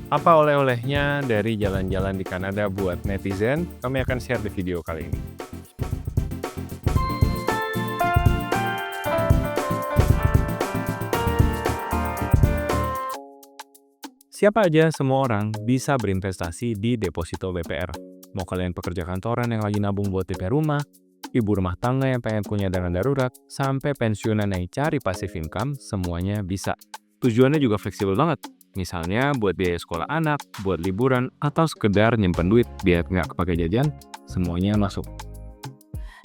Apa oleh-olehnya dari jalan-jalan di Kanada buat netizen? Kami akan share di video kali ini. Siapa aja, semua orang bisa berinvestasi di deposito BPR. Mau kalian pekerja kantoran yang lagi nabung buat DP rumah, ibu rumah tangga yang pengen punya dana darurat, sampai pensiunan yang cari passive income, semuanya bisa. Tujuannya juga fleksibel banget. Misalnya buat biaya sekolah anak, buat liburan, atau sekedar nyimpen duit biar nggak kepake jajan, semuanya masuk.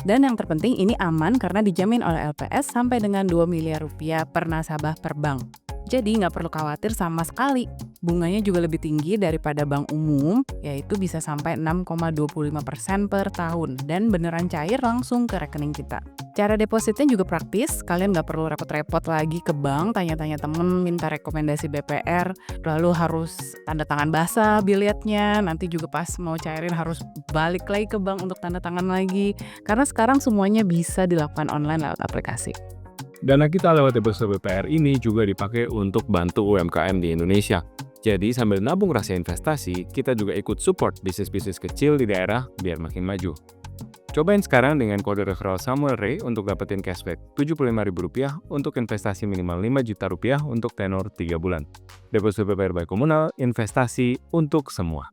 Dan yang terpenting ini aman karena dijamin oleh LPS sampai dengan 2 miliar rupiah per nasabah per bank. Jadi nggak perlu khawatir sama sekali. Bunganya juga lebih tinggi daripada bank umum, yaitu bisa sampai 6,25% per tahun dan beneran cair langsung ke rekening kita. Cara depositnya juga praktis, kalian nggak perlu repot-repot lagi ke bank, tanya-tanya temen, minta rekomendasi BPR, lalu harus tanda tangan basah bilietnya, nanti juga pas mau cairin harus balik lagi ke bank untuk tanda tangan lagi. Karena sekarang semuanya bisa dilakukan online lewat aplikasi. Dana kita lewat deposito BPR ini juga dipakai untuk bantu UMKM di Indonesia. Jadi sambil nabung rasa investasi, kita juga ikut support bisnis-bisnis kecil di daerah biar makin maju. Cobain sekarang dengan kode referral Samuel Ray untuk dapetin cashback Rp75.000 untuk investasi minimal Rp5 juta untuk tenor 3 bulan. Deposito BPR by Komunal, investasi untuk semua.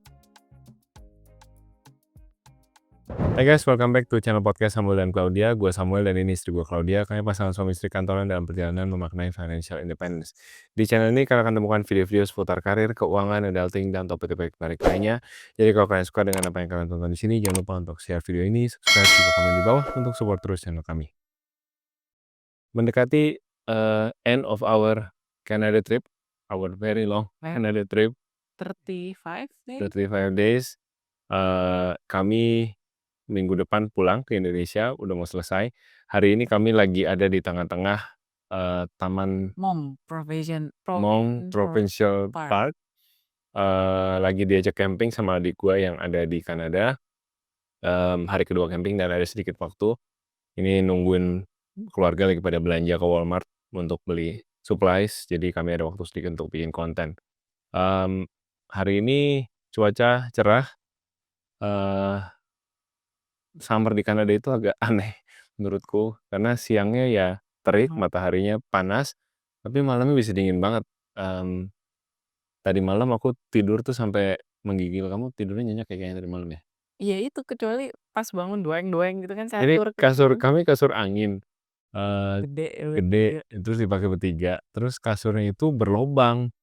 Hai guys, welcome back to channel podcast Samuel dan Claudia. Gue Samuel dan ini istri gue Claudia. Kami pasangan suami istri kantoran dalam perjalanan memaknai financial independence. Di channel ini kalian akan temukan video-video seputar karir, keuangan, adulting, dan topik-topik menarik lainnya. Jadi kalau kalian suka dengan apa yang kalian tonton di sini, jangan lupa untuk share video ini, subscribe juga komen di bawah untuk support terus channel kami. Mendekati end of our Canada trip, our very long Canada trip, 35 days? 35 days. Kami minggu depan pulang ke Indonesia, udah mau selesai. Hari ini kami lagi ada di tengah-tengah Taman Mong Provincial Park. Park. Lagi diajak camping sama adik gue yang ada di Kanada. Hari kedua camping dan ada sedikit waktu. Ini nungguin keluarga lagi pada belanja ke Walmart untuk beli supplies. Jadi kami ada waktu sedikit untuk bikin konten. Hari ini cuaca cerah. Summer di Kanada itu agak aneh menurutku, karena siangnya ya terik, mataharinya panas, tapi malamnya bisa dingin banget. Tadi malam aku tidur tuh sampai menggigil. Kamu tidurnya nyenyak kayaknya tadi malam ya? Iya itu, kecuali pas bangun doeng-doeng gitu kan Ini kasur gitu. kami kasur angin, eee, Gede gede, terus dipakai bertiga, terus kasurnya itu berlobang.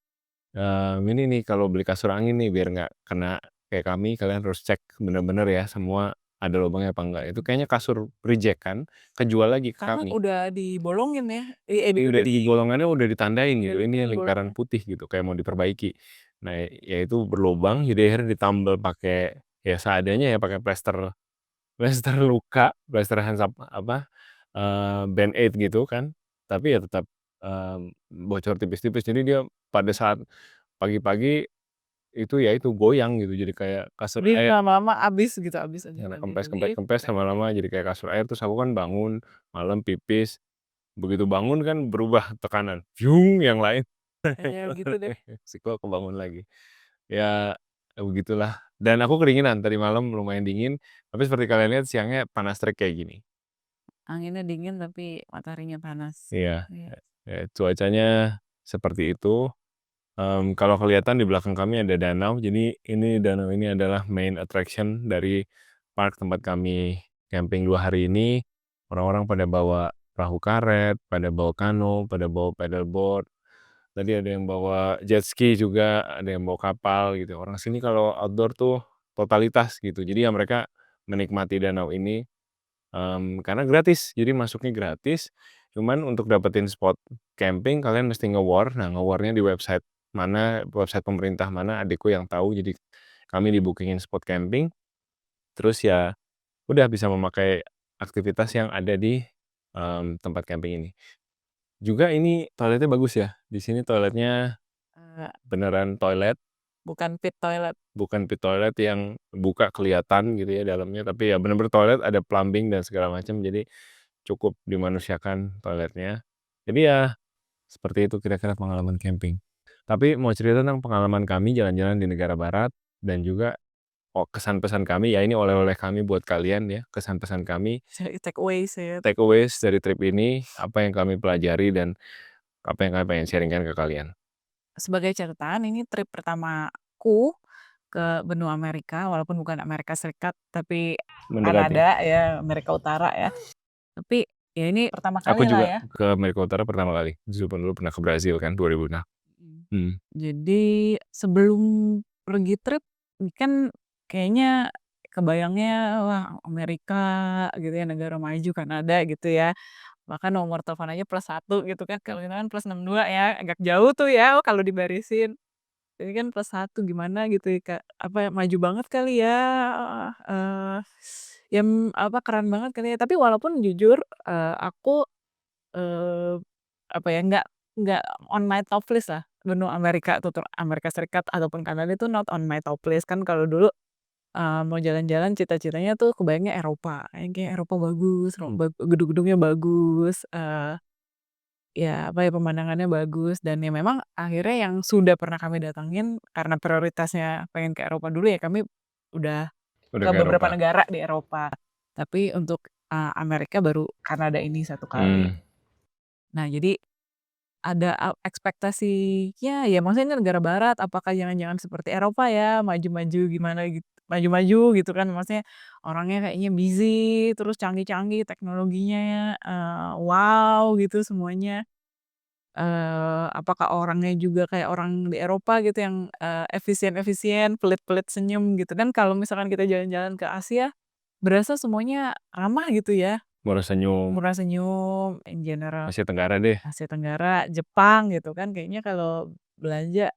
Ini nih kalau beli kasur angin nih biar nggak kena kayak kami, kalian harus cek bener-bener ya semua ada lubangnya apa enggak. Itu kayaknya kasur reject kan, kejual lagi ke Karena kami. udah dibolongin ya. Ini udah di golongannya udah ditandain gitu, ini Di lingkaran bolongin. putih gitu kayak mau diperbaiki. Nah, ya itu berlubang, jadi akhirnya ditambal pakai ya seadanya ya, pakai plester plester luka, plester handsap apa, Band-Aid gitu kan. Tapi ya tetap, bocor tipis-tipis. Jadi dia pada saat pagi-pagi itu ya itu goyang gitu, jadi kayak kasur Jadi air. lama-lama abis gitu, abis aja Karena nanti kempes kempes jadi kempes lama-lama jadi kayak kasur air. Terus aku kan bangun malam pipis, begitu bangun kan berubah tekanan, yang lain. ya gitu deh. Resiko aku bangun lagi. Ya, begitulah. Dan aku kedinginan, tadi malam lumayan dingin, tapi seperti kalian lihat siangnya panas terik kayak gini. Anginnya dingin tapi mataharinya panas. Iya, Iya. cuacanya seperti itu. Kalau kelihatan di belakang kami ada danau, jadi ini danau ini adalah main attraction dari park tempat kami camping 2 hari ini. Orang-orang pada bawa perahu karet, pada bawa kano, pada bawa paddleboard. Tadi ada yang bawa jet ski juga, ada yang bawa kapal gitu. Orang sini kalau outdoor tuh totalitas gitu. Jadi ya mereka menikmati danau ini, karena gratis. Jadi masuknya gratis, cuman untuk dapetin spot camping kalian mesti nge-war. Nah, nge-war-nya di website pemerintah mana, adikku yang tahu. Jadi kami di-booking-in spot camping, terus ya udah bisa memakai aktivitas yang ada di, tempat camping ini. Juga ini toiletnya bagus ya. Di sini toiletnya Eee, beneran toilet, bukan pit toilet. bukan pit toilet yang buka kelihatan gitu ya dalamnya, tapi ya bener-bener toilet, ada plumbing dan segala macam, jadi cukup dimanusiakan toiletnya. Jadi ya seperti itu kira-kira pengalaman camping. Tapi mau cerita tentang pengalaman kami jalan-jalan di negara barat dan juga kesan pesan kami, ya ini oleh-oleh kami buat kalian ya, kesan pesan kami, Takeaways ya. takeaways dari trip ini, apa yang kami pelajari dan apa yang kami pengen sharing-kan ke kalian. Sebagai catatan, ini trip pertamaku ke benua Amerika, walaupun bukan Amerika Serikat, tapi Mendekati. Kanada ya, Amerika Utara ya. Tapi ya ini pertama Aku kali lah juga ya. ke Amerika Utara pertama kali, dulu pernah ke Brasil kan 2006. Hmm. Jadi sebelum pergi trip, ini kan kayaknya kebayangnya, wah Amerika gitu ya, negara maju, Kanada gitu ya. Bahkan nomor telepon aja +1 gitu kan, kalau kita kan +62 ya, agak jauh tuh ya kalau dibarisin. Ini kan +1 gimana gitu ya, Kak, apa maju banget kali ya, eee, keren banget kali ya. Tapi walaupun jujur, aku, eee, apa ya, nggak on my top list lah, benua Amerika tuh, Amerika Serikat ataupun Kanada itu not on my top list. Kan kalau dulu, mau jalan-jalan cita-citanya tuh kebayangnya Eropa, kayak Eropa bagus, gedung-gedungnya bagus, ya, apa ya, pemandangannya bagus dan ya memang akhirnya yang sudah pernah kami datangin karena prioritasnya pengen ke Eropa dulu ya kami udah Udah ke ke beberapa Eropa. negara di Eropa. Tapi untuk, Amerika baru Kanada ini 1 kali. Nah jadi ada ekspektasinya ya maksudnya ini negara barat, apakah jangan-jangan seperti Eropa ya, maju-maju gimana gitu maju-maju gitu kan, maksudnya orangnya kayaknya busy, terus canggih-canggih teknologinya, wow gitu semuanya. Apakah orangnya juga kayak orang di Eropa gitu yang, efisien-efisien, pelit-pelit senyum gitu kan kalau misalkan kita jalan-jalan ke Asia, berasa semuanya ramah gitu ya, Murah senyum, murah senyum, in general Asia Tenggara deh. Asia Tenggara, Jepang gitu kan kayaknya kalau belanja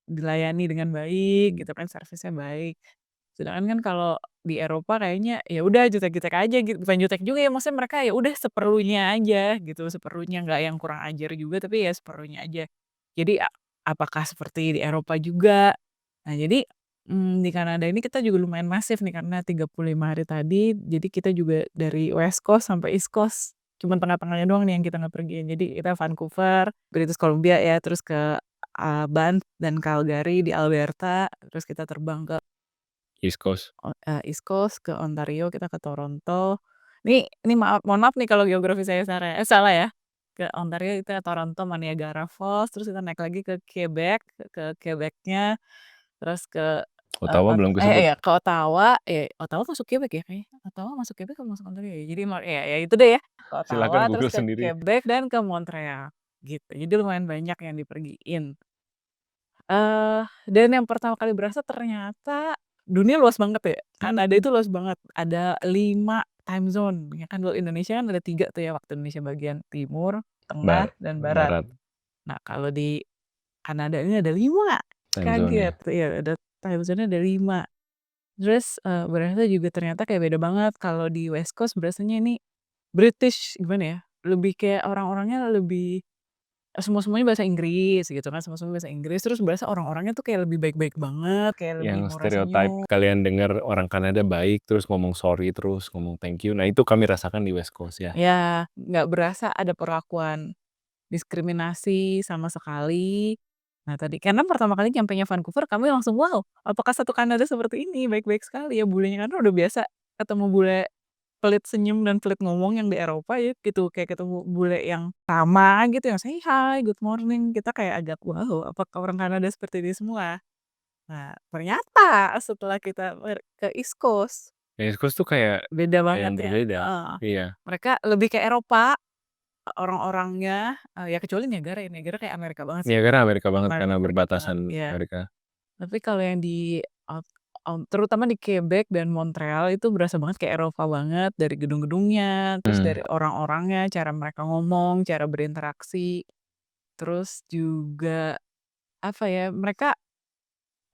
dilayani dengan baik gitu kan, servisnya baik. Sedangkan kan kalau di Eropa kayaknya ya udah jutek-jutek aja gitu, bukan jutek juga ya, maksudnya mereka ya udah seperlunya aja gitu, seperlunya, nggak yang kurang ajar juga, tapi ya seperlunya aja. Jadi apakah seperti di Eropa juga? Nah jadi, di Kanada ini kita juga lumayan masif nih karena 35 hari tadi, jadi kita juga dari West Coast sampai East Coast, cuman tengah-tengahnya doang nih yang kita nggak pergiin. Jadi kita Vancouver, British Columbia ya, terus ke, Banff dan Calgary di Alberta, terus kita terbang ke East Coast. East Coast, ke Ontario, kita ke Toronto. Ini mohon maaf nih kalau geografi saya salah ya. Ke Ontario itu Toronto sama Niagara Falls, terus kita naik lagi ke Quebec, ke Quebec-nya, terus ke, Ottawa belum kesebut. ke Ottawa, Ottawa masuk Quebec ya kayaknya? Ottawa masuk Quebec apa masuk Ontario ya? Jadi ya itu deh ya, ke Silakan Ottawa, terus Google ke sendiri. Quebec dan ke Montreal, gitu. Jadi lumayan banyak yang dipergiin. Dan yang pertama kali berasa ternyata dunia luas banget ya, Kanada itu luas banget, ada 5 time zone, ya kan kalau Indonesia kan ada 3 tuh ya, waktu Indonesia bagian timur, tengah, dan barat. Barat Nah kalau di Kanada ini ada 5, time kaget, zone-nya. iya ada time zone-nya ada 5. Terus, berasa juga ternyata kayak beda banget, kalau di West Coast berasanya ini British, gimana ya, lebih kayak orang-orangnya lebih semua-semuanya bahasa Inggris gitu kan, semua-semuanya bahasa Inggris, terus berasa orang-orangnya tuh kayak lebih baik-baik banget, kayak lebih Yang murah stereotype senyum. kalian dengar orang Kanada baik, terus ngomong sorry, terus ngomong thank you. Nah itu kami rasakan di West Coast ya. Ya, nggak berasa ada perlakuan diskriminasi sama sekali. Nah tadi karena pertama kali nyampenya Vancouver kami langsung, "Wow, apakah satu Kanada seperti ini? Baik-baik sekali ya bulenya." Karena udah biasa ketemu bule pelit senyum dan pelit ngomong yang di Eropa ya gitu, kayak ketemu bule yang ramah gitu, yang say hi, good morning, kita kayak agak, "Wow, apakah orang Kanada seperti ini semua?" Nah, ternyata setelah kita ke East Coast, East Coast tuh kayak beda banget yang ya, berbeda. heeh. Iya. Mereka lebih kayak Eropa, orang-orangnya, ya kecuali Niagara ya, Niagara kayak Amerika banget sih, Niagara Amerika banget karena Amerika banget, berbatasan iya. Amerika. Tapi kalau yang di ot terutama di Quebec dan Montreal itu berasa banget kayak Eropa banget, dari gedung-gedungnya, terus dari orang-orangnya, cara mereka ngomong, cara berinteraksi, terus juga, apa ya, mereka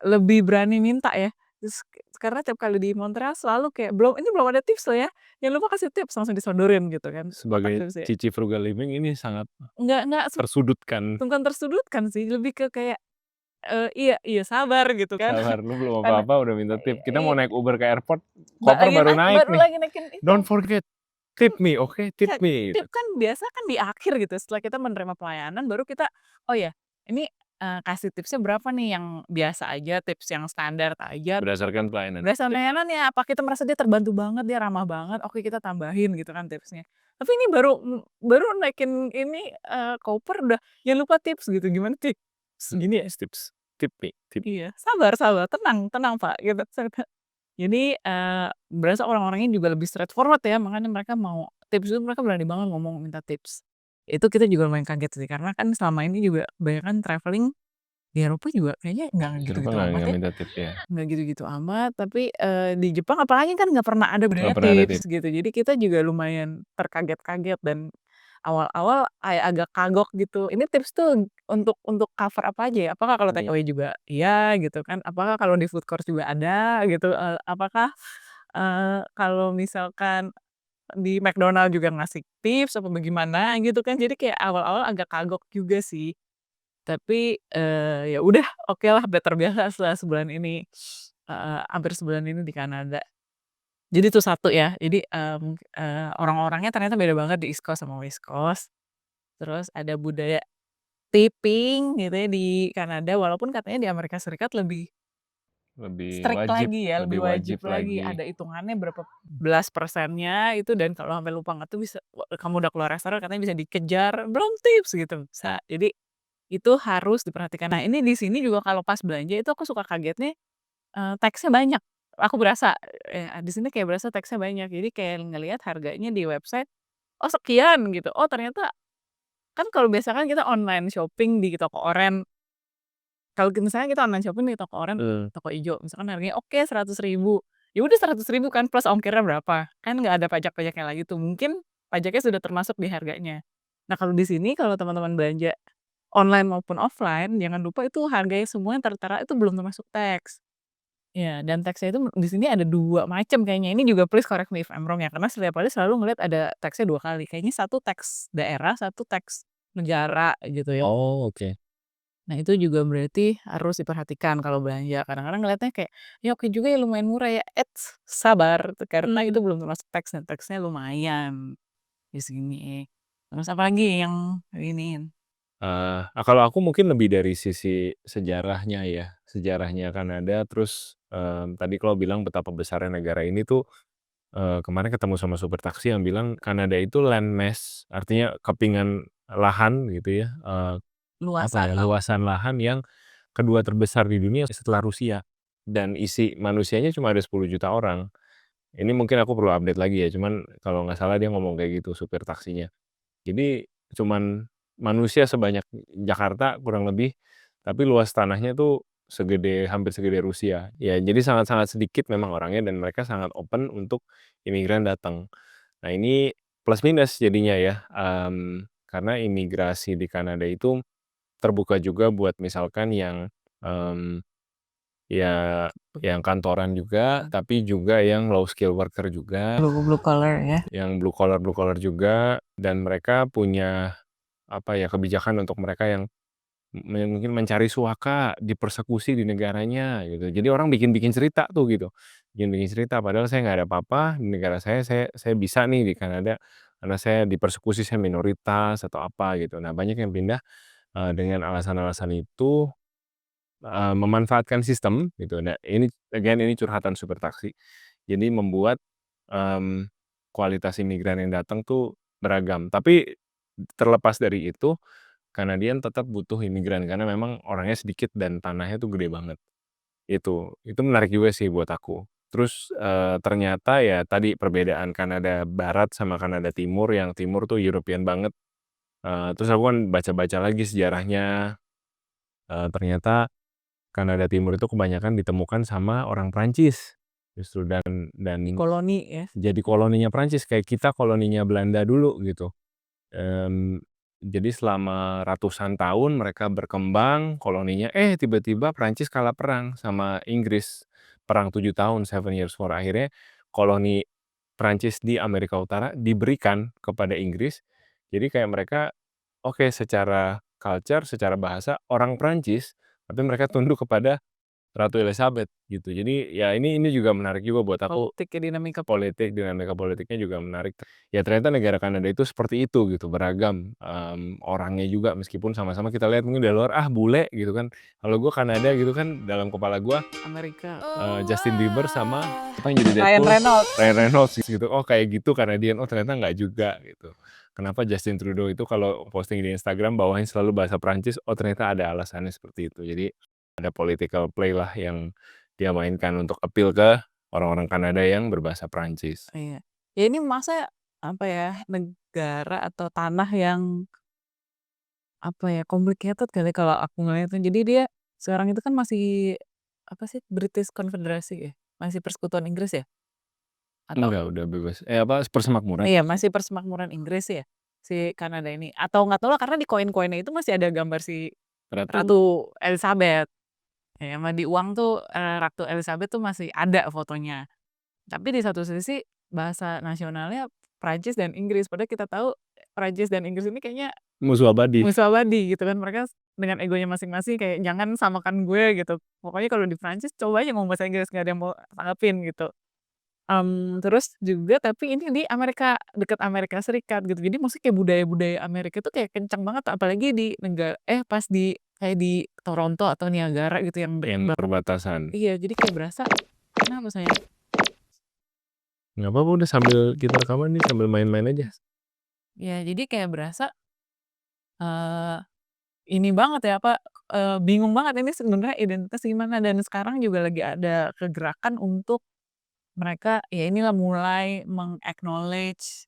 lebih berani minta ya, terus karena tiap kali di Montreal selalu kayak, "Ini belum ada tips loh ya, jangan lupa kasih tips," langsung disodorin gitu kan, Sebagai tips ya. Cici Frugal Living ini sangat Enggak tersudutkan. bukan tersudutkan sih, lebih ke kayak, iya iya sabar gitu kan. Sabar, lu belum Karena apa-apa udah minta tip. Kita mau i naik Uber ke airport, koper baru naik baru nih. lagi naikin itu. Don't forget, Kan tip me, oke? Tip ya me, gitu. tip kan biasa kan di akhir gitu, setelah kita menerima pelayanan baru kita, "Oh ya, ini kasih tipsnya berapa nih yang biasa aja, tips yang standar aja, Berdasarkan pelayanan. berdasarkan pelayanannya, apa kita merasa dia terbantu banget, dia ramah banget, oke kita tambahin gitu kan tipsnya. Tapi ini baru naikin ini, koper udah, "Jangan lupa tips," gitu, "Gimana tips?" Gini ya? Tips, tip nih, tip. Iya, "Sabar sabar, tenang tenang Pak," gitu. Jadi, berasa orang-orangnya juga lebih straightforward ya, makanya mereka mau tips itu mereka berani banget ngomong minta tips. Itu kita juga lumayan kaget sih, karena kan selama ini juga kebanyakan traveling di Eropa juga kayaknya nggak Kenapa gitu-gitu amat nggak ya, minta tip ya? nggak gitu-gitu amat, tapi, di Jepang apalagi kan nggak pernah ada Nggak budaya pernah ada tip. tips gitu. Jadi kita juga lumayan terkaget-kaget dan awal-awal kayak agak kagok gitu, ini tips tuh untuk cover apa aja ya? Apakah kalau take away juga iya gitu kan? Apakah kalau di food court juga ada gitu? Apakah, kalau misalkan di McDonald juga ngasih tips apa bagaimana gitu kan? Jadi kayak awal-awal agak kagok juga sih. Tapi, ya udah okelah udah terbiasa setelah sebulan ini, hampir sebulan ini di Kanada. Jadi itu satu ya, jadi, orang-orangnya ternyata beda banget di East Coast sama West Coast. Terus ada budaya tipping gitu ya di Kanada, walaupun katanya di Amerika Serikat lebih strict lagi ya, Lebih lebih wajib wajib lagi, lagi. ada hitungannya berapa belas persennya itu dan kalau sampai lupa nggak tuh bisa kamu udah keluar restoran katanya bisa dikejar, "Belum tips," gitu, bisa. Jadi itu harus diperhatikan. Nah ini di sini juga kalau pas belanja itu aku suka kagetnya, teksnya banyak. Aku berasa, di sini kayak berasa teksnya banyak. Jadi kayak ngelihat harganya di website, oh sekian gitu, oh ternyata kan kalau biasa kan kita online shopping di toko oren, kalau misalnya kita online shopping di toko oren, Eee, toko ijo, misalkan harganya oke 100.000, ya udah 100.000 kan plus ongkirnya berapa, kan nggak ada pajak-pajaknya lagi tuh, mungkin pajaknya sudah termasuk di harganya. Nah kalau di sini kalau teman-teman belanja online maupun offline, jangan lupa itu harganya semua yang tertera itu belum termasuk teks. Ya, dan teksnya itu di sini ada 2 macam kayaknya, ini juga please correct me if I'm wrong ya, karena setiap kali selalu ngelihat ada teksnya 2 kali, kayaknya satu teks daerah, satu teks negara gitu ya. oh, oke. Nah itu juga berarti harus diperhatikan kalau belanja, kadang-kadang ngelihatnya kayak, "Ya oke juga ya lumayan murah ya," eits sabar, karena itu belum termasuk teks dan teksnya lumayan di sini. Terus apalagi yang iniin? Kalau aku mungkin lebih dari sisi sejarahnya ya, sejarahnya Kanada, terus, tadi kalau bilang betapa besarnya negara ini tuh, kemarin ketemu sama supir taksi yang bilang Kanada itu land mass, artinya kepingan lahan gitu ya, apa Luasan ya, lah. luasan lahan yang kedua terbesar di dunia setelah Rusia, dan isi manusianya cuma ada 10 juta orang. Ini mungkin aku perlu update lagi ya, cuman kalau nggak salah dia ngomong kayak gitu supir taksinya. Jadi cuman manusia sebanyak Jakarta kurang lebih, tapi luas tanahnya tuh hampir segede Rusia. Ya jadi sangat-sangat sedikit memang orangnya dan mereka sangat open untuk imigran datang. Nah ini plus minus jadinya ya, karena imigrasi di Kanada itu terbuka juga buat misalkan yang, mmm, ya yang kantoran juga, tapi juga yang low skill worker juga, Blue collar ya. yang blue collar juga, dan mereka punya apa ya, kebijakan untuk mereka yang mungkin mencari suaka, dipersekusi di negaranya gitu. Jadi orang bikin-bikin cerita tuh gitu, bikin-bikin cerita padahal saya nggak ada apa-apa di negara saya bisa nih di Kanada karena saya dipersekusi, saya minoritas atau apa gitu. Nah banyak yang pindah, dengan alasan-alasan itu, memanfaatkan sistem gitu. Nah ini again ini curhatan supir taksi. Jadi membuat, mmm, kualitas imigran yang datang tuh beragam. Tapi terlepas dari itu Kanadian tetap butuh imigran karena memang orangnya sedikit dan tanahnya tuh gede banget, itu menarik juga sih buat aku. Terus, ternyata ya tadi perbedaan Kanada Barat sama Kanada Timur, yang Timur tuh European banget, terus aku kan baca-baca lagi sejarahnya, ternyata Kanada Timur itu kebanyakan ditemukan sama orang Prancis, justru Di dan koloni ya. jadi koloninya Prancis kayak kita koloninya Belanda dulu gitu. Mmm, jadi selama ratusan tahun mereka berkembang koloninya, tiba-tiba Prancis kalah perang sama Inggris, perang 7 tahun, Seven Years' War. Akhirnya koloni Prancis di Amerika Utara diberikan kepada Inggris. Jadi kayak mereka, oke secara culture, secara bahasa orang Prancis, tapi mereka tunduk kepada Ratu Elizabeth gitu. Jadi ya ini juga menarik juga buat aku, Politik ya, dinamika dinamika politiknya juga menarik. Ya ternyata negara Kanada itu seperti itu gitu, beragam, orangnya juga meskipun sama-sama kita lihat mungkin dari luar, ah bule gitu kan. Kalau gua Kanada gitu kan dalam kepala gua, Amerika. Justin Bieber sama apa yang jadi Ryan Deadpool, Reynolds. Ryan Reynolds gitu. Oh kayak gitu Kanadian, oh ternyata nggak juga gitu. Kenapa Justin Trudeau itu kalau posting di Instagram bawahnya selalu bahasa Prancis, oh ternyata ada alasannya seperti itu. Jadi ada political play lah yang dia mainkan untuk appeal ke orang-orang Kanada yang berbahasa Prancis. Iya. Ya ini masa, apa ya, negara atau tanah yang, apa ya, complicated kali kalau aku ngeliatnya. Jadi dia sekarang itu kan masih, apa sih, British Confederasi ya? Masih Persekutuan Inggris ya? Atau Enggak, udah bebas. Apa, persemakmuran? iya, masih Persemakmuran Inggris ya, si Kanada ini? Atau nggak tahu lah karena di koin-koinnya itu masih ada gambar si Ratu? Ratu Elizabeth. Ya, sama di uang tuh, Ratu Elizabeth tuh masih ada fotonya. Tapi di satu sisi bahasa nasionalnya Prancis dan Inggris, padahal kita tahu Prancis dan Inggris ini kayaknya Musuh abadi. musuh abadi gitu kan. Mereka dengan egonya masing-masing kayak, "Jangan samakan gue," gitu. Pokoknya kalau di Prancis coba aja ngomong bahasa Inggris, nggak ada yang mau tanggapin gitu. Terus juga tapi ini di Amerika, dekat Amerika Serikat gitu. Jadi maksudnya kayak budaya-budaya Amerika tuh kayak kencang banget, apalagi di pas di kayak di Toronto atau Niagara gitu yang deket Yang banget. perbatasan. Iya, jadi kayak berasa kenapa sayang? Nggak apa-apa udah sambil kita rekaman nih, sambil main-main aja. Ya jadi kayak berasa, eee, ini banget ya, apa, bingung banget ini sebenarnya identitas gimana dan sekarang juga lagi ada kegerakan untuk mereka ya inilah mulai meng-acknowledge,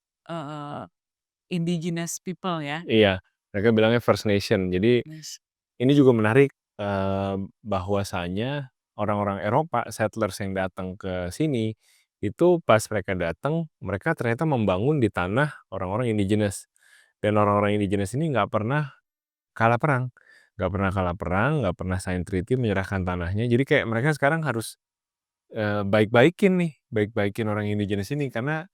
indigenous people ya. Iya, mereka bilangnya First Nation. Jadi Yes. ini juga menarik, bahwasanya orang-orang Eropa, settlers yang datang ke sini, itu pas mereka datang, mereka ternyata membangun di tanah orang-orang indigenous. Dan orang-orang indigenous ini nggak pernah kalah perang. Nggak pernah sign treaty menyerahkan tanahnya. Jadi kayak mereka sekarang harus, baik-baikin orang indigenous ini. Karena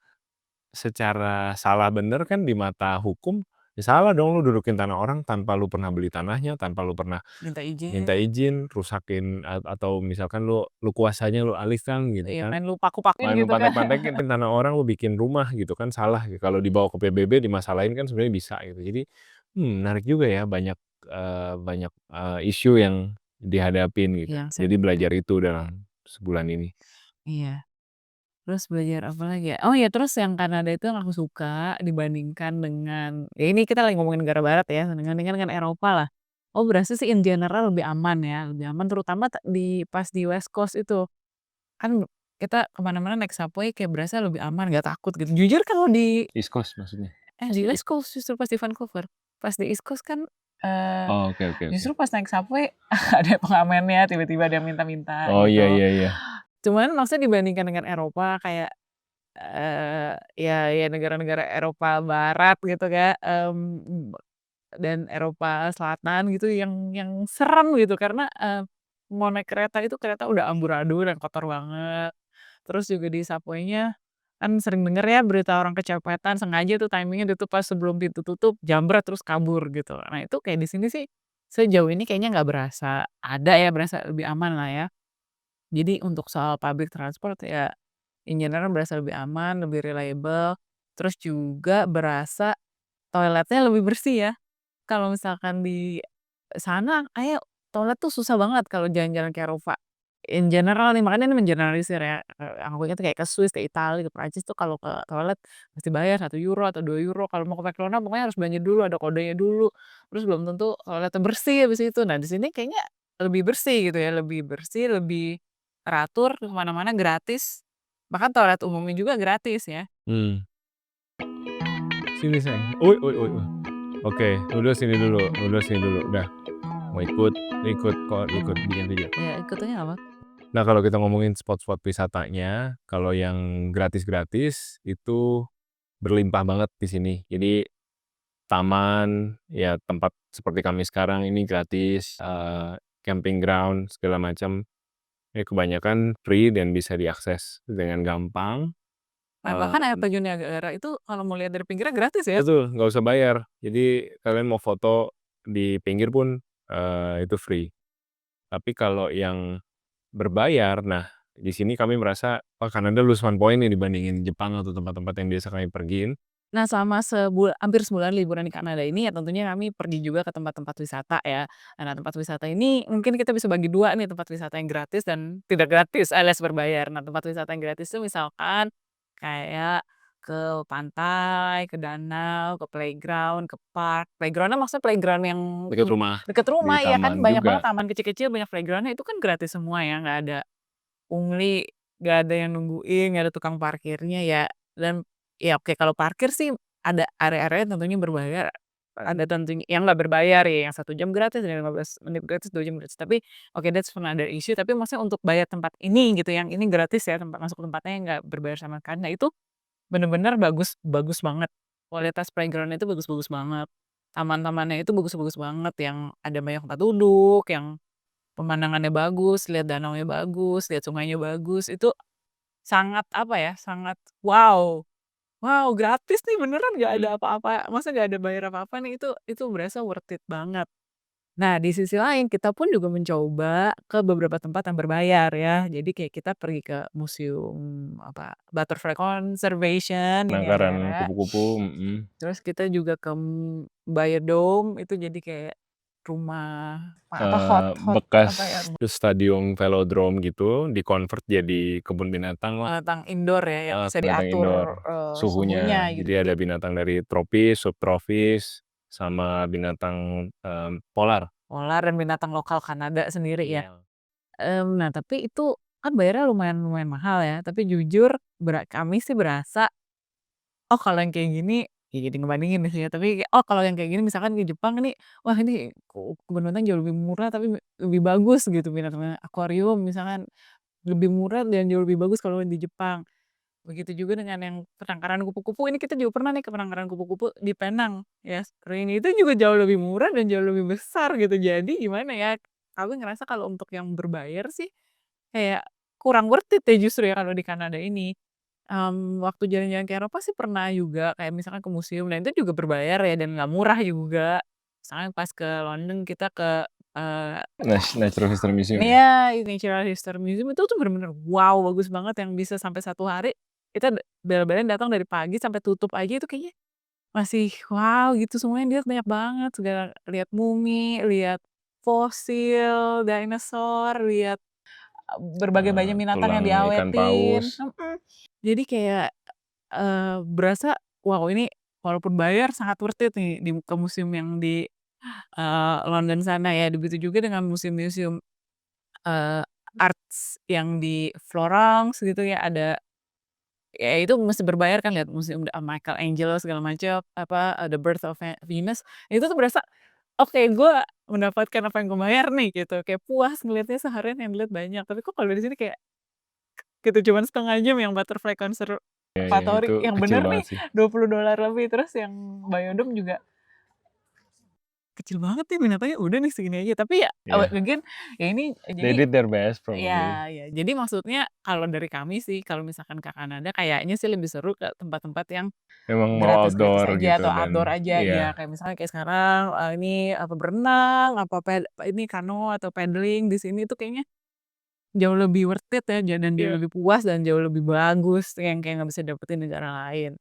secara salah bener kan di mata hukum, ya salah dong lu dudukin tanah orang tanpa lu pernah beli tanahnya, tanpa lu pernah Minta minta izin, izin, rusakin atau misalkan lu kuasanya lu alihkan gitu iya kan. main lu paku-pakuin Main lu gitu kan. pantek-pantekin tanah orang, lu bikin rumah gitu kan salah, kalau dibawa ke PBB dimasalahin kan sebenarnya bisa gitu. Jadi, menarik juga ya banyak, banyak, isu yang dihadapin gitu. Yang Jadi belajar sensitif. itu dalam sebulan ini. Iya. Terus belajar apa lagi ya? Oh ya terus yang Kanada itu yang aku suka dibandingkan dengan ya ini kita lagi ngomongin negara barat ya, dengan Eropa lah. Oh berasa sih in general lebih aman ya, lebih aman terutama pas di West Coast itu. Kan kita kemana mana naik subway kayak berasa lebih aman, nggak takut gitu. Jujur kalau East Coast maksudnya? di West Coast justru pas di Vancouver. Pas di East Coast kan, Oh, oke oke oke. justru pas naik subway ada pengamennya, tiba-tiba ada yang minta-minta Oh, iya gitu. iya iya. Cuman maksudnya dibandingkan dengan Eropa kayak, ya negara-negara Eropa Barat gitu Kak, dan Eropa Selatan gitu yang serem gitu karena, mau naik kereta itu kereta udah amburadul dan kotor banget. Terus juga di subway-nya kan sering denger ya berita orang kecopetan sengaja tuh timing-nya ditutup pas sebelum pintu tutup, jambret terus kabur gitu. Nah itu kayak di sini sih sejauh ini kayaknya nggak berasa ada ya, berasa lebih aman lah ya. Jadi untuk soal public transport ya in general berasa lebih aman, lebih reliable, terus juga berasa toiletnya lebih bersih ya. Kalau misalkan di sana kayak toilet tuh susah banget kalau jalan-jalan ke Eropa. In general nih, makanya ini mengeneralisir ya, yang aku ingat kayak ke Swiss, ke Italia, ke Prancis tuh kalau ke toilet mesti bayar €1 atau €2. Kalau mau ke McDonald pokoknya harus belanja dulu, ada kodenya dulu, terus belum tentu toiletnya bersih habis itu. Nah di sini kayaknya lebih bersih gitu ya, lebih bersih, lebih teratur, ke mana-mana gratis, bahkan toilet umumnya juga gratis ya. Mmm. Sini sayang. Uy uy uy uy. Oke, Nurul sini dulu, udah. Mau ikut, ikut kok, ikut bikin video. Ya ikutannya apa? Nah, kalau kita ngomongin spot-spot wisatanya, kalau yang gratis-gratis itu berlimpah banget di sini. Jadi taman, ya tempat seperti kami sekarang ini gratis, camping ground segala macam, ya kebanyakan free dan bisa diakses dengan gampang. Nah bahkan air terjun Niagara itu kalau mau lihat dari pinggirnya gratis ya? Betul, nggak usah bayar. Jadi kalian mau foto di pinggir pun, itu free. Tapi kalau yang berbayar. Nah, di sini kami merasa, oh Kanada lose one point nih dibandingin Jepang atau tempat-tempat yang biasa kami pergiin. Nah, selama hampir sebulan liburan di Kanada ini ya tentunya kami pergi juga ke tempat-tempat wisata ya. Nah, tempat wisata ini mungkin kita bisa bagi 2 nih, tempat wisata yang gratis dan tidak gratis alias berbayar. Nah, tempat wisata yang gratis itu misalkan kayak ke pantai, ke danau, ke playground, ke park. Playground-nya maksudnya playground yang Dekat rumah, deket di rumah, ya kan taman banyak banget juga. taman kecil-kecil, banyak playground-nya itu kan gratis semua ya, nggak ada pungli, nggak ada yang nungguin, nggak ada tukang parkirnya ya. Dan ya oke kalau parkir sih ada area-area tentunya berbayar, ada tentunya yang nggak berbayar ya, yang 1 jam gratis, yang 15 menit gratis, 2 jam gratis. Tapi oke that's another issue, tapi maksudnya untuk bayar tempat ini gitu, yang ini gratis ya, tempat masuk tempatnya yang nggak berbayar sama sekali. Nah itu bener-bener bagus bagus banget, kualitas playground-nya itu bagus-bagus banget, taman-tamannya itu bagus-bagus banget, yang ada banyak tempat duduk, yang pemandangannya bagus, lihat danaunya bagus, lihat sungainya bagus, itu sangat apa ya, sangat wow, wow gratis nih beneran nggak ada Mmm. apa-apa, masa nggak ada bayar apa-apa nih, itu berasa worth it banget. Nah di sisi lain kita pun juga mencoba ke beberapa tempat yang berbayar ya, jadi kayak kita pergi ke museum apa, butterfly conservation ini Penangkaran area-area, kupu-kupu, terus kita juga ke Biodome itu jadi kayak rumah apa, hot bekas apa ya, stadion velodrome gitu, di-convert jadi kebun binatang lah, binatang indoor ya yang bisa binatang diatur, indoor, suhunya suhunya. gitu. Jadi Jadi ada binatang dari tropis, subtropis, sama binatang, polar. polar dan binatang lokal Kanada sendiri ya. Iya. Nah tapi itu kan bayarnya lumayan lumayan mahal ya, tapi jujur kami sih berasa, oh kalau yang kayak gini ya jadi ngebandingin sih ya, tapi oh kalau yang kayak gini misalkan di Jepang nih, wah ini kebun binatang jauh lebih murah tapi lebih bagus gitu, binatang akuarium misalkan lebih murah dan jauh lebih bagus kalau di Jepang. Begitu juga dengan yang penangkaran kupu-kupu, ini kita juga pernah nih ke penangkaran kupu-kupu di Penang, ya. Screen itu juga jauh lebih murah dan jauh lebih besar gitu. Jadi gimana ya, aku ngerasa kalau untuk yang berbayar sih, kayak kurang worth it ya justru ya kalau di Kanada ini. Waktu jalan-jalan ke Eropa sih pernah juga kayak misalkan ke museum, dan itu juga berbayar ya dan nggak murah juga. Misalnya pas ke London kita ke, Natural History Museum ya? iya, Natural History Museum itu tuh bener-bener wow, bagus banget yang bisa sampai 1 hari, kita bela-belain datang dari pagi sampai tutup aja itu kayaknya masih wow gitu, semuanya dilihat banyak banget, segala lihat mumi, lihat fosil, dinosaur, lihat, berbagai banyak binatang yang Tulang ikan paus. diawetin, Jadi kayak, berasa, wow ini walaupun bayar sangat worth it nih ke museum yang di, London sana ya, begitu juga dengan museum-museum Eee, arts yang di Florence gitu ya, ada ya itu mesti berbayar kan, lihat museum Michelangelo segala macam, apa, The Birth of Venus, itu tuh berasa, oke gue mendapatkan apa yang gue bayar nih gitu, kayak puas ngelihatnya seharian yang dilihat banyak, tapi kok kalau di sini kayak gitu cuman setengah jam yang Butterfly Iya iya, itu Conservatory yang kecil bener nih banget sih. $20 lebih, terus yang Biodome juga kecil banget nih binatangnya, udah nih segini aja, tapi ya Iya. again ya ini They jadi did their best probably. iya iya. Jadi maksudnya kalau dari kami sih, kalau misalkan ke Kanada kayaknya sih lebih seru ke tempat-tempat yang Memang mau gratis-gratis outdoor aja gitu atau dan outdoor aja, iya, ya kayak misalnya kayak sekarang, ini apa berenang, apa ini kano atau paddling di sini tuh kayaknya jauh lebih worth it ya, dan jauh iya. lebih puas dan jauh lebih bagus yang kayak nggak bisa dapetin di negara lain.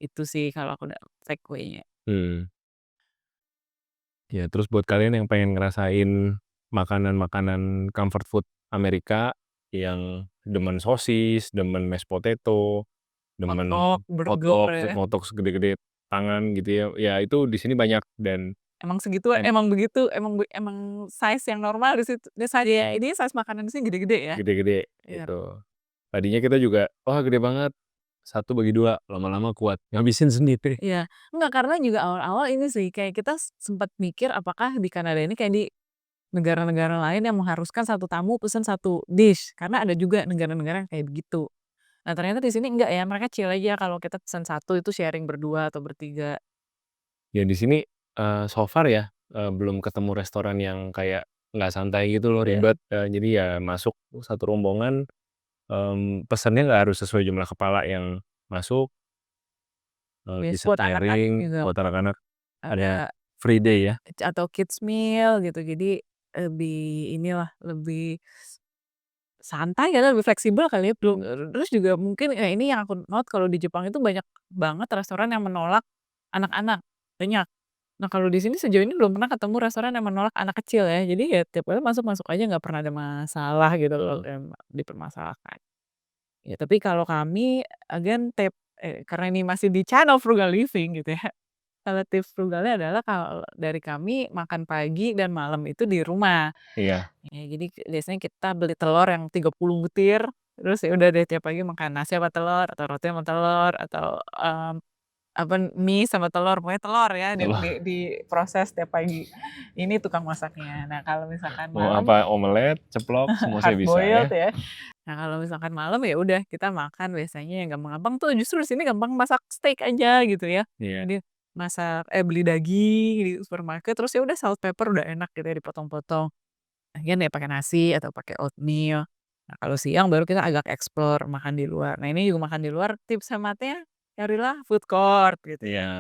Itu sih kalau aku takeaway-nya. Mhm. Ya terus buat kalian yang pengen ngerasain makanan-makanan comfort food Amerika, yang demen sosis, demen mashed potato, demen Hotdog, burger hotdog, ya. hotdog segede-gede tangan gitu ya, ya itu di sini banyak dan Emang segitu, emang begitu, emang size yang normal di situ, ini size makanan di sini gede-gede ya. gede-gede Iya gitu. Tadinya kita juga, "Wah gede banget, 1 bagi 2 lama-lama kuat, ngabisin sendiri." iya. Enggak, karena juga awal-awal ini sih, kayak kita sempat mikir apakah di Kanada ini kayak di negara-negara lain yang mengharuskan satu tamu pesen satu dish, karena ada juga negara-negara yang kayak begitu. Nah ternyata di sini enggak ya, mereka chill aja kalau kita pesen satu itu sharing berdua atau bertiga. Ya di sini, so far ya, belum ketemu restoran yang kayak nggak santai gitu loh, Iya. ribet, jadi ya masuk satu rombongan, pesennya nggak harus sesuai jumlah kepala yang masuk, Bias bisa buat anak-anak sharing, juga buat anak-anak ada ada free day ya. atau kids meal gitu, jadi lebih inilah, lebih santai kali, lebih fleksibel kali ya, belum terus juga mungkin ya ini yang aku note kalau di Jepang itu banyak banget restoran yang menolak anak-anak, banyak. Nah, kalau di sini sejauh ini belum pernah ketemu restoran yang menolak anak kecil ya, jadi ya tiap kali masuk-masuk aja nggak pernah ada masalah gitu loh yang dipermasalahkan. Ya tapi kalau kami again karena ini masih di channel frugal living gitu ya, kalau tips frugalnya adalah kalau dari kami makan pagi dan malam itu di rumah. Iya, Ya jadi biasanya kita beli telur yang 30 butir, terus ya udah deh tiap pagi makan nasi sama telur, atau roti sama telur, atau, apa, mie sama telur, pokoknya telur ya telur. diproses tiap pagi. Ini tukang masaknya. Nah kalau misalkan Mau malam apa, omelet, ceplok, semua saya hard bisa ya. boiled ya. Nah kalau misalkan malam ya udah kita makan biasanya yang gampang-gampang tuh justru di sini gampang masak steak aja gitu ya. Iya, Jadi beli daging di supermarket terus ya udah salt pepper udah enak gitu ya dipotong-potong. Lagian ya pakai nasi atau pakai oatmeal. Nah, kalau siang baru kita agak explore makan di luar. Nah, ini juga makan di luar tips hematnya carilah food court gitu ya, iya,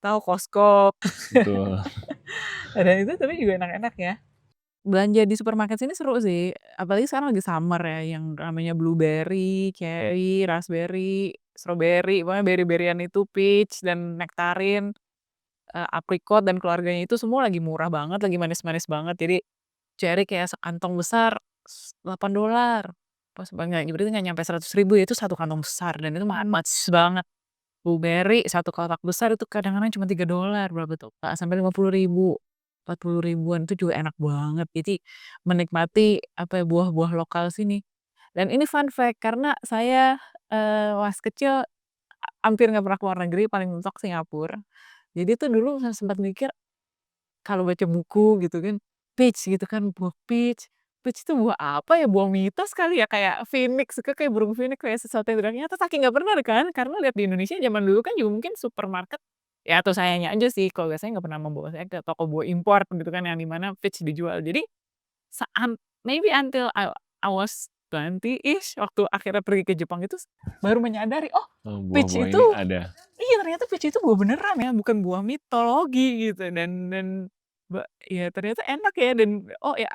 atau Costco. betul. Dan itu tapi juga enak-enak ya. Belanja di supermarket sini seru sih, apalagi sekarang lagi summer ya, yang namanya blueberry, cherry, raspberry, strawberry, pokoknya berry-berryan itu, peach dan nektarin, aprikot dan keluarganya itu semua lagi murah banget, lagi manis-manis banget. Jadi cherry kayak sekantong besar $8, pas banyak berarti nggak nyampe 100 ribu ya, itu satu kantong besar dan itu manis banget. Blueberry satu kotak besar itu kadang-kadang cuma $3 berapa tuh, Kak, sampai 50 ribu 40 ribuan itu juga enak banget. Jadi menikmati apa ya, buah-buah lokal sini. Dan ini fun fact karena saya, pas kecil hampir nggak pernah keluar negeri, paling mentok Singapura. Jadi tuh dulu saya sempat mikir kalau baca buku gitu kan, peach gitu kan, buah peach. Peach itu buah apa ya? Buah mitos kali ya? Kayak phoenix, kayak burung phoenix, kayak sesuatu yang tidak nyata, saking nggak pernah kan, karena lihat di Indonesia zaman dulu kan juga mungkin supermarket, ya atau sayanya aja sih, kalau nggak saya nggak pernah membawa saya ke toko buah impor gitu kan, yang di mana peach dijual. Jadi, maybe until I was 20-ish, waktu akhirnya pergi ke Jepang itu, baru menyadari, oh Oh, peach buah-buah itu ini ada. iya ternyata peach itu buah beneran ya, bukan buah mitologi gitu dan ya ternyata enak ya dan oh ya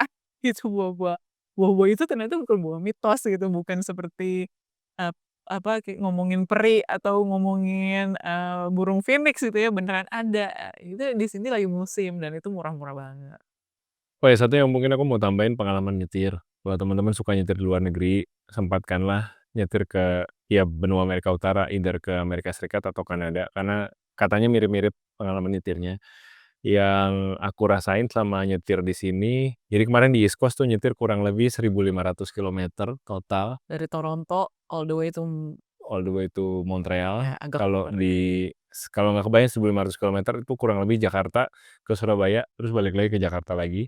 itu buah-buah itu ternyata bukan buah mitos gitu, bukan seperti, eee, apa, kayak ngomongin peri atau ngomongin, burung phoenix gitu ya, beneran ada. Itu di sini lagi musim dan itu murah-murah banget. Oh ya, satu yang mungkin aku mau tambahin pengalaman nyetir. Kalau teman-teman suka nyetir di luar negeri, sempatkanlah nyetir ke ya benua Amerika Utara, either ke Amerika Serikat atau Kanada, karena katanya mirip-mirip pengalaman nyetirnya. Yang aku rasain selama nyetir di sini, jadi kemarin di East Coast tuh nyetir kurang lebih 1.500 kilometer total, Dari Toronto all the way to all the way to Montreal. ya agak Kalau keluar dikit, kalau nggak kebayang 1.500 kilometer itu kurang lebih Jakarta ke Surabaya, terus balik lagi ke Jakarta lagi.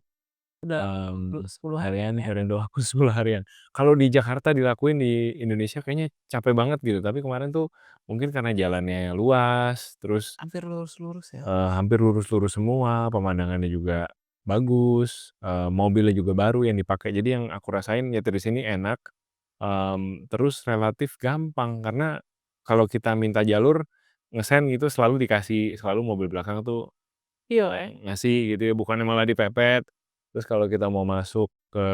udah 10 harian Harian ya. harian doang aku 10 harian. Kalau di Jakarta dilakuin di Indonesia kayaknya capek banget gitu, tapi kemarin tuh mungkin karena jalannya luas, terus, Hampir lurus-lurus ya. hampir lurus-lurus semua, pemandangannya juga bagus, mobilnya juga baru yang dipakai. Jadi yang aku rasain nyetir di sini enak, terus relatif gampang karena kalau kita minta jalur, ngesen gitu selalu mobil belakang tuh Iya ya. ngasih gitu ya, bukannya malah dipepet. Terus kalau kita mau masuk ke,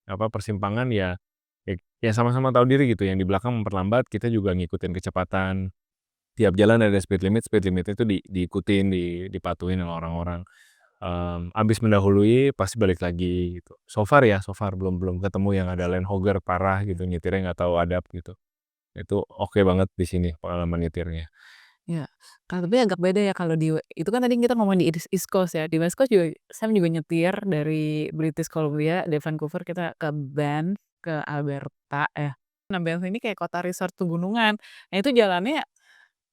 apa, persimpangan ya sama-sama tahu diri gitu, yang di belakang memperlambat, kita juga ngikutin kecepatan. Tiap jalan ada speed limit itu diikutin, dipatuhin sama orang-orang. Habis mendahului pasti balik lagi gitu. So far belum belum ketemu yang ada line hogger parah gitu, nyetirnya nggak tahu adab gitu. Itu oke banget di sini pengalaman nyetirnya. Iya, tapi agak beda ya kalau itu kan tadi kita ngomong di East Coast ya, di West Coast juga Sam juga nyetir dari British Columbia, dari Vancouver kita ke Banff, ke Alberta ya. Nah, Banff ini kayak kota resort pegunungan. Nah, itu jalannya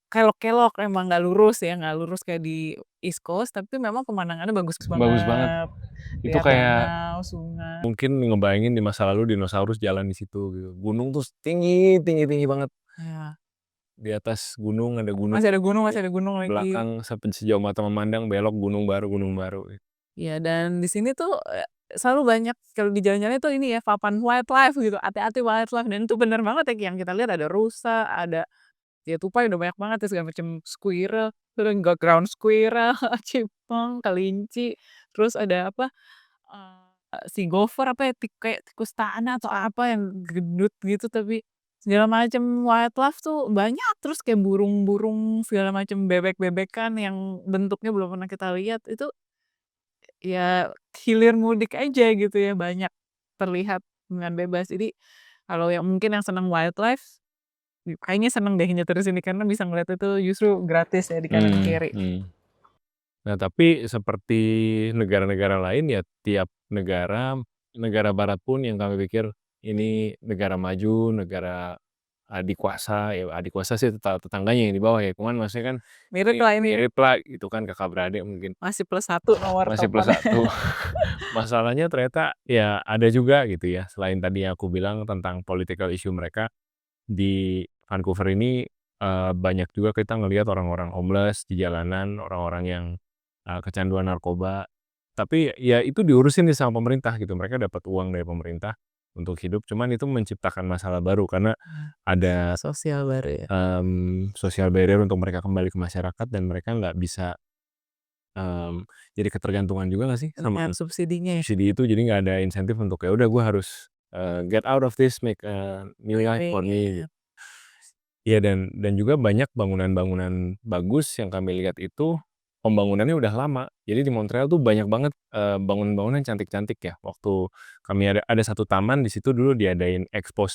kelok-kelok, emang nggak lurus ya, nggak lurus kayak di East Coast, tapi memang pemandangannya bagus Bagus banget. banget. Itu Lihat kayak danau, sungai. mungkin ngebayangin di masa lalu dinosaurus jalan di situ gitu. Gunung tuh tinggi tinggi tinggi banget. Ya, Di atas gunung ada gunung, masih ada gunung lagi. belakang sejauh mata memandang belok gunung baru gitu. Iya, dan di sini tuh, selalu banyak kalau di jalan-jalan itu ini ya, papan wildlife gitu, hati-hati wildlife dan itu bener banget ya yang kita lihat ada rusa, ada ya tupai udah banyak banget ya segala macam squirrel, terus ground squirrel, cipong, kelinci, terus ada apa, si gopher apa ya, kayak tikus tanah atau apa yang gendut gitu, tapi segala macam wildlife tuh banyak, terus kayak burung-burung segala macam, bebek-bebekan yang bentuknya belum pernah kita lihat, itu ya hilir mudik aja gitu ya, banyak terlihat dengan bebas. Jadi kalau yang mungkin yang senang wildlife, kayaknya seneng deh nyetir di sini karena bisa ngeliat itu justru gratis ya di kanan Mmm, kiri. mhm. Nah, tapi seperti negara-negara lain ya tiap negara, negara barat pun yang kami pikir ini negara maju, negara adikuasa, ya adikuasa sih tetangganya yang di bawah ya, cuman maksudnya kan Mirip lah ini, mirip lah gitu kan kakak beradik mungkin, masih +1 nomor masih plus teleponnya. satu. Masalahnya ternyata ya ada juga gitu ya, selain tadi yang aku bilang tentang political issue mereka, di Vancouver ini, banyak juga kita ngelihat orang-orang homeless di jalanan, orang-orang yang, kecanduan narkoba. Tapi ya itu diurusin nih sama pemerintah gitu, mereka dapat uang dari pemerintah untuk hidup, cuman itu menciptakan masalah baru karena ada, Sosial baru ya? social barrier untuk mereka kembali ke masyarakat dan mereka nggak bisa, jadi ketergantungan juga nggak sih sama Dengan subsidinya ya? subsidi itu, jadi nggak ada insentif untuk, ya udah gue harus, get out of this, make a new life for me. Iya. Iya dan juga banyak bangunan-bangunan bagus yang kami lihat itu, pembangunannya udah lama. Jadi di Montreal tuh banyak banget, bangunan-bangunan cantik-cantik ya. Waktu kami ada satu taman di situ dulu diadain expo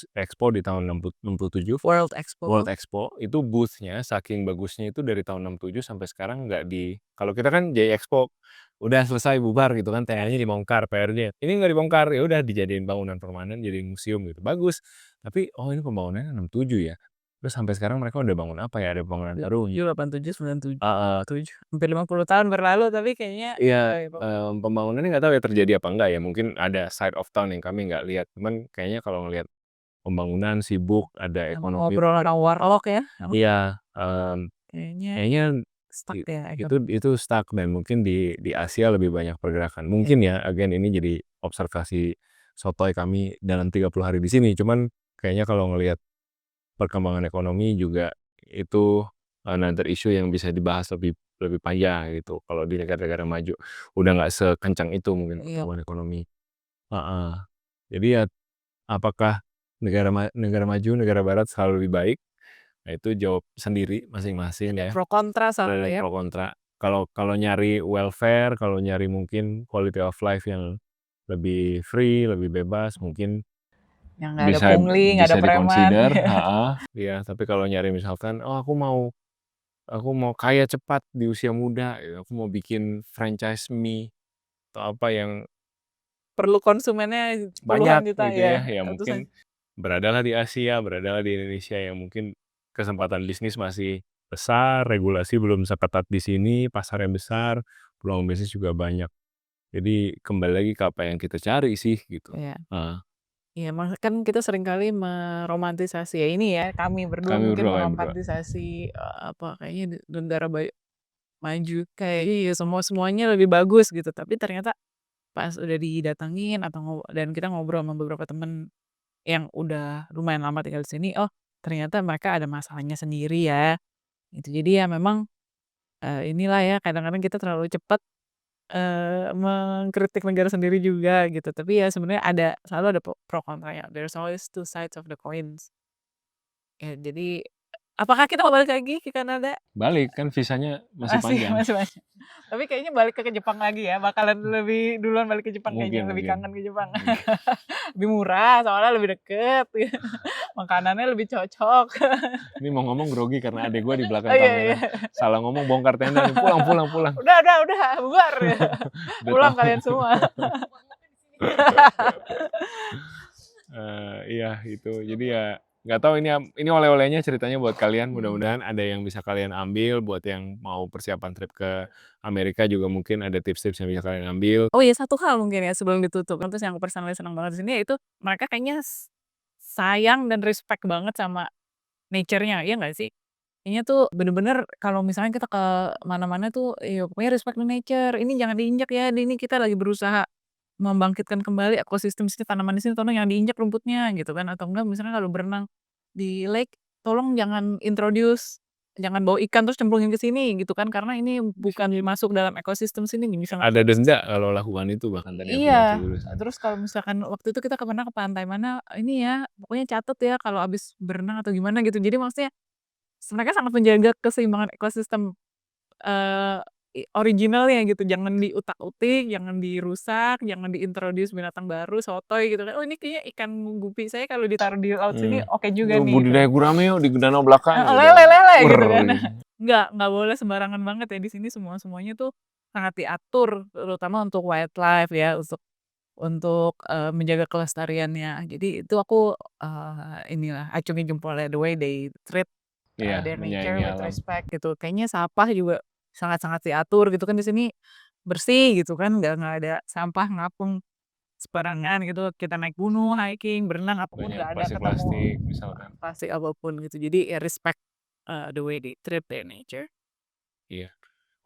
di tahun 67, World Expo. World Expo, itu booth-nya saking bagusnya itu dari tahun 67 sampai sekarang nggak kalau kita kan J Expo, udah selesai bubar gitu kan, TH-nya dibongkar, PRJ. Ini nggak dibongkar, ya udah dijadiin bangunan permanen, jadiin museum gitu, bagus. Tapi, oh ini pembangunannya 67 ya? Terus sampai sekarang mereka udah bangun apa ya, ada bangunan baru 7, 87, 97, heeh, 7, hampir 50 tahun berlalu tapi kayaknya iya, pembangunannya nggak tahu ya terjadi apa enggak ya, mungkin ada side of town yang kami nggak lihat, cuman kayaknya kalau ngelihat pembangunan sibuk, ada ekonomi ngobrol sama warlock ya, iya, kayaknya kayaknya stuck ya itu stuck dan mungkin di Asia lebih banyak pergerakan. Mungkin ya, again ini jadi observasi sotoy kami dalam 30 hari di sini, cuman kayaknya kalau ngelihat perkembangan ekonomi juga itu another issue yang bisa dibahas lebih lebih panjang gitu kalau di negara-negara maju. Udah nggak sekencang itu mungkin iya. pertumbuhan ekonomi. Heeh. Jadi ya apakah negara maju, negara barat selalu lebih baik? Nah itu jawab sendiri masing-masing ya, Pro kontra soalnya ya, pro kontra. Kalau kalau nyari welfare, kalau nyari mungkin quality of life yang lebih free, lebih bebas mungkin yang nggak ada bisa pungli, nggak ada bisa preman. di-consider, heeh, iya. Tapi kalau nyari misalkan, "Oh aku mau kaya cepat di usia muda," gitu, "aku mau bikin franchise mie," atau apa yang Perlu konsumennya puluhan banyak juta gitu ya, ya, ya tentu mungkin saja. beradalah di Asia, beradalah di Indonesia yang mungkin kesempatan bisnis masih besar, regulasi belum seketat di sini, pasarnya besar, peluang bisnis juga banyak. Jadi kembali lagi ke apa yang kita cari sih gitu. Iya. Heeh, Iya, kan kita seringkali meromantisasi ya ini ya, kami berdua mungkin kami berdua. meromantisasi, apa, kayaknya negara maju, kayak iya semuanya lebih bagus gitu, tapi ternyata pas udah didatengin atau dan kita ngobrol sama beberapa temen yang udah lumayan lama tinggal di sini, oh ternyata mereka ada masalahnya sendiri ya, gitu. Jadi ya memang, inilah ya kadang-kadang kita terlalu cepat, mengkritik negara sendiri juga gitu, tapi ya sebenarnya selalu ada pro kontranya, there's always two sides of the coins. Ya jadi, apakah kita mau balik lagi ke Kanada? Balik, kan visanya masih Masih panjang. masih banyak. Tapi kayaknya balik ke Jepang lagi ya, bakalan lebih duluan balik ke Jepang Mungkin kayaknya, lebih mungkin. kangen ke Jepang. Mungkin. Lebih murah, soalnya lebih deket, makanannya lebih cocok. Ini mau ngomong grogi karena adek gue di Oh belakang iya kamera. iya. Salah ngomong bongkar tenda nih, pulang pulang pulang. Udah, bubar ya. Udah Pulang tahu. kalian semua. Iya itu. Jadi ya nggak tahu ini oleh-olehnya ceritanya buat kalian, mudah-mudahan ada yang bisa kalian ambil, buat yang mau persiapan trip ke Amerika juga mungkin ada tips-tips yang bisa kalian ambil. Oh iya, satu hal mungkin ya sebelum ditutup, terus yang aku personally senang banget di sini yaitu mereka kayaknya sayang dan respect banget sama nature-nya, iya nggak sih? Kayaknya tuh bener-bener kalau misalnya kita ke mana-mana tuh, ya pokoknya respect to nature, ini jangan diinjak ya, ini kita lagi berusaha membangkitkan kembali ekosistem sini, tanaman di sini tolong jangan diinjak rumputnya gitu kan, atau enggak misalnya kalau berenang di lake, tolong jangan introduce jangan bawa ikan terus cemplungin ke sini gitu kan, karena ini bukan masuk dalam ekosistem sini, bisa Ada denda kalau lakukan itu bahkan tadi aku baca iya, tulisan. terus kalau misalkan waktu itu kita ke pantai mana, ini ya, pokoknya catat ya kalau habis berenang atau gimana gitu. Jadi maksudnya mereka sangat menjaga keseimbangan ekosistem, eee, originalnya gitu, jangan diutak-utik, jangan dirusak, jangan diintroduce binatang baru, sotoy gitu kan, "Oh ini kayaknya ikan gupi saya kalau ditaruh di laut sini oke juga nih," gitu. Budidaya gurame yuk di danau belakang Heeh, udah. lele gitu kan. Wur. Nggak boleh sembarangan banget ya di sini semuanya tuh sangat diatur, terutama untuk wildlife ya, menjaga kelestariannya. Jadi itu aku, inilah acungi jempolnya the way they treat, Iya, their nature menyayangi with alam. respect gitu. Kayaknya sampah juga sangat-sangat diatur gitu kan di sini, bersih gitu kan, nggak ada sampah ngapung sembarangan gitu. Kita naik gunung, hiking, berenang, apapun Banyak nggak ada ketemu plastik-plastik misalkan. plastik apapun gitu. Jadi ya respect, the way they treat their nature. Iya.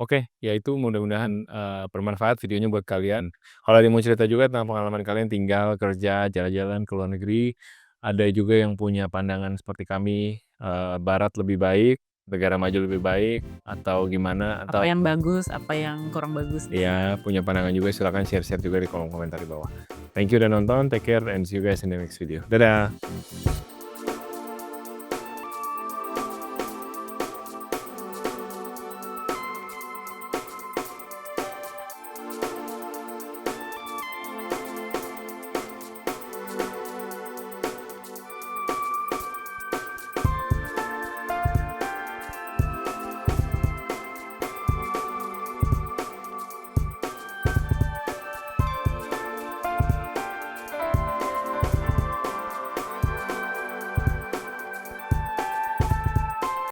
Oke, ya itu mudah-mudahan, bermanfaat videonya buat kalian. Kalau ada yang mau cerita juga tentang pengalaman kalian tinggal, kerja, jalan-jalan ke luar negeri, ada juga yang punya pandangan seperti kami, barat lebih baik, negara maju lebih baik, atau gimana, Apa atau yang bagus, apa yang kurang bagus. ya punya pandangan juga silakan share-share juga di kolom komentar di bawah. Thank you udah nonton, take care and see you guys in the next video. Dadah.